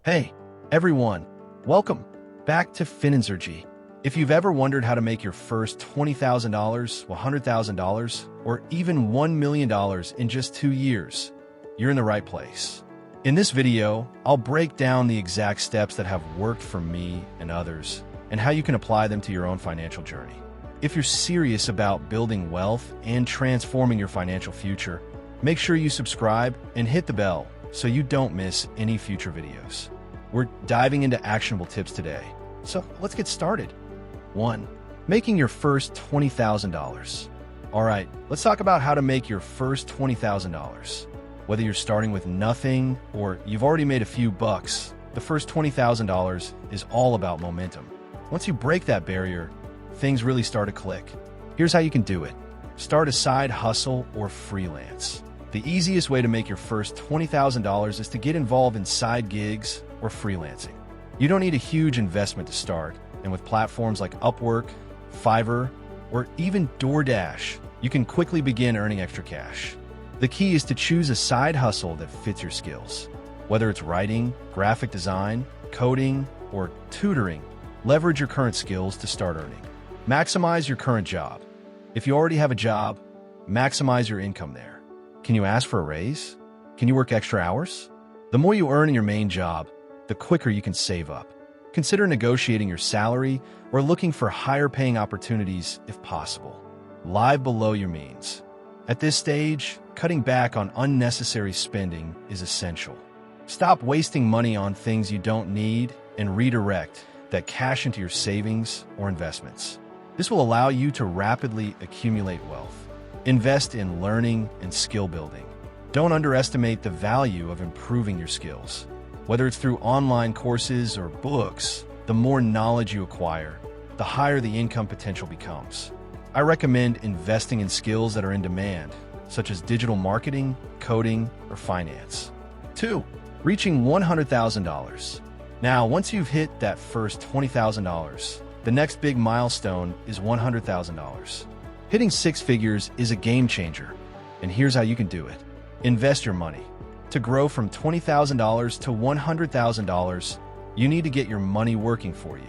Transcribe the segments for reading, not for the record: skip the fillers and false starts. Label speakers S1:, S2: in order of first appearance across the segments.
S1: Hey, everyone, welcome back to Finanzergy. If you've ever wondered how to make your first $20,000, $100,000, or even $1 million in just 2 years, you're in the right place. In this video, I'll break down the exact steps that have worked for me and others, and how you can apply them to your own financial journey. If you're serious about building wealth and transforming your financial future, make sure you subscribe and hit the bell so you don't miss any future videos. We're diving into actionable tips today, so let's get started. 1. Making your first $20,000. All right, let's talk about how to make your first $20,000. Whether you're starting with nothing or you've already made a few bucks, the first $20,000 is all about momentum. Once you break that barrier, things really start to click. Here's how you can do it. Start a side hustle or freelance. The easiest way to make your first $20,000 is to get involved in side gigs or freelancing. You don't need a huge investment to start, and with platforms like Upwork, Fiverr, or even DoorDash, you can quickly begin earning extra cash. The key is to choose a side hustle that fits your skills. Whether it's writing, graphic design, coding, or tutoring, leverage your current skills to start earning. Maximize your current job. If you already have a job, maximize your income there. Can you ask for a raise? Can you work extra hours? The more you earn in your main job, the quicker you can save up. Consider negotiating your salary or looking for higher-paying opportunities if possible. Live below your means. At this stage, cutting back on unnecessary spending is essential. Stop wasting money on things you don't need and redirect that cash into your savings or investments. This will allow you to rapidly accumulate wealth. Invest in learning and skill building. Don't underestimate the value of improving your skills. Whether it's through online courses or books, the more knowledge you acquire, the higher the income potential becomes. I recommend investing in skills that are in demand, such as digital marketing, coding, or finance. 2. Reaching $100,000. Now, once you've hit that first $20,000, the next big milestone is $100,000. Hitting 6 figures is a game changer, and here's how you can do it. Invest your money. To grow from $20,000 to $100,000, you need to get your money working for you.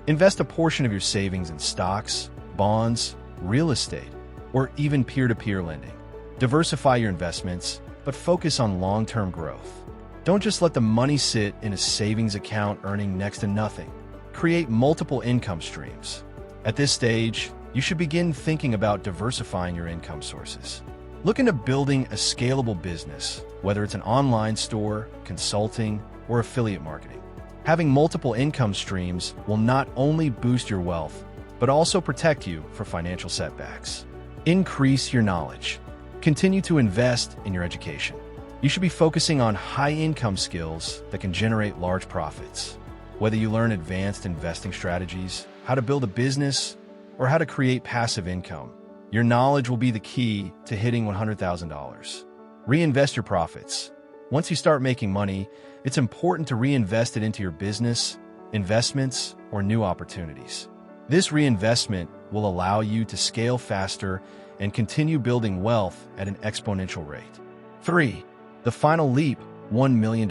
S1: Invest a portion of your savings in stocks, bonds, real estate, or even peer-to-peer lending. Diversify your investments, but focus on long-term growth. Don't just let the money sit in a savings account earning next to nothing. Create multiple income streams. At this stage, you should begin thinking about diversifying your income sources. Look into building a scalable business, whether it's an online store, consulting, or affiliate marketing. Having multiple income streams will not only boost your wealth, but also protect you for financial setbacks. Increase your knowledge. Continue to invest in your education. You should be focusing on high-income skills that can generate large profits. Whether you learn advanced investing strategies, how to build a business, or how to create passive income, your knowledge will be the key to hitting $100,000. Reinvest your profits. Once you start making money, it's important to reinvest it into your business, investments, or new opportunities. This reinvestment will allow you to scale faster and continue building wealth at an exponential rate. 3. The final leap, $1 million.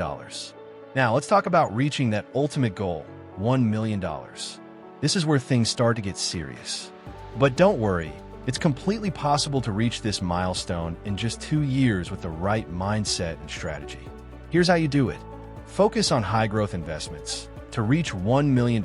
S1: Now, let's talk about reaching that ultimate goal, $1 million. This is where things start to get serious. But don't worry, it's completely possible to reach this milestone in just 2 years with the right mindset and strategy. Here's how you do it. Focus on high-growth investments. To reach $1 million,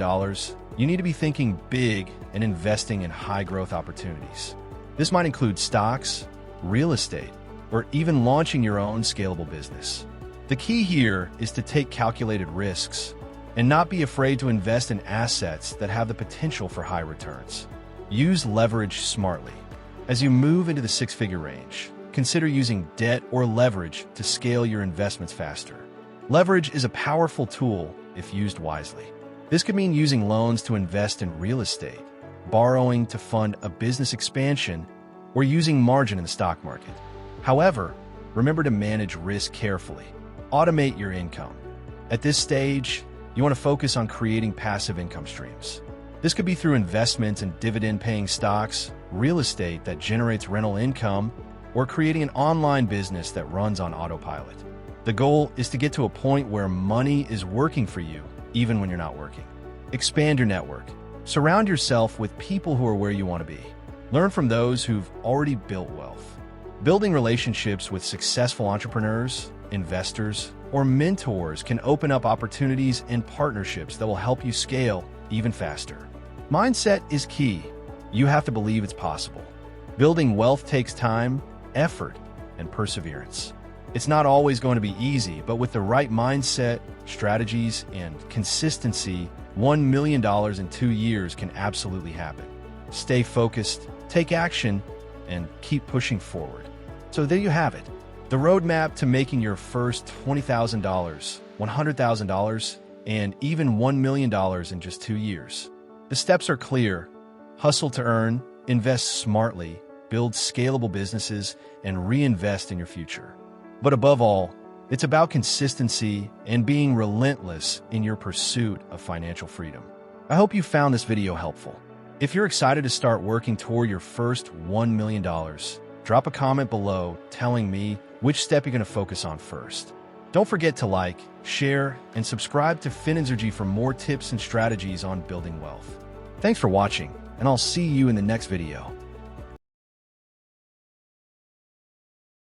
S1: you need to be thinking big and investing in high-growth opportunities. This might include stocks, real estate, or even launching your own scalable business. The key here is to take calculated risks and not be afraid to invest in assets that have the potential for high returns. Use leverage smartly. As you move into the 6-figure range, consider using debt or leverage to scale your investments faster. Leverage is a powerful tool if used wisely. This could mean using loans to invest in real estate, borrowing to fund a business expansion, or using margin in the stock market. However, remember to manage risk carefully. Automate your income. At this stage, you want to focus on creating passive income streams. This could be through investments in dividend-paying stocks, real estate that generates rental income, or creating an online business that runs on autopilot. The goal is to get to a point where money is working for you, even when you're not working. Expand your network. Surround yourself with people who are where you want to be. Learn from those who've already built wealth. Building relationships with successful entrepreneurs, investors, or mentors can open up opportunities and partnerships that will help you scale even faster. Mindset is key. You have to believe it's possible. Building wealth takes time, effort, and perseverance. It's not always going to be easy, but with the right mindset, strategies, and consistency, $1 million in 2 years can absolutely happen. Stay focused, take action, and keep pushing forward. So there you have it. The roadmap to making your first $20,000, $100,000, and even $1 million in just 2 years. The steps are clear. Hustle to earn, invest smartly, build scalable businesses, and reinvest in your future. But above all, it's about consistency and being relentless in your pursuit of financial freedom. I hope you found this video helpful. If you're excited to start working toward your first $1 million, drop a comment below telling me which step you're going to focus on first. Don't forget to like, share, and subscribe to Fininzergy for more tips and strategies on building wealth. Thanks for watching, and I'll see you in the next video.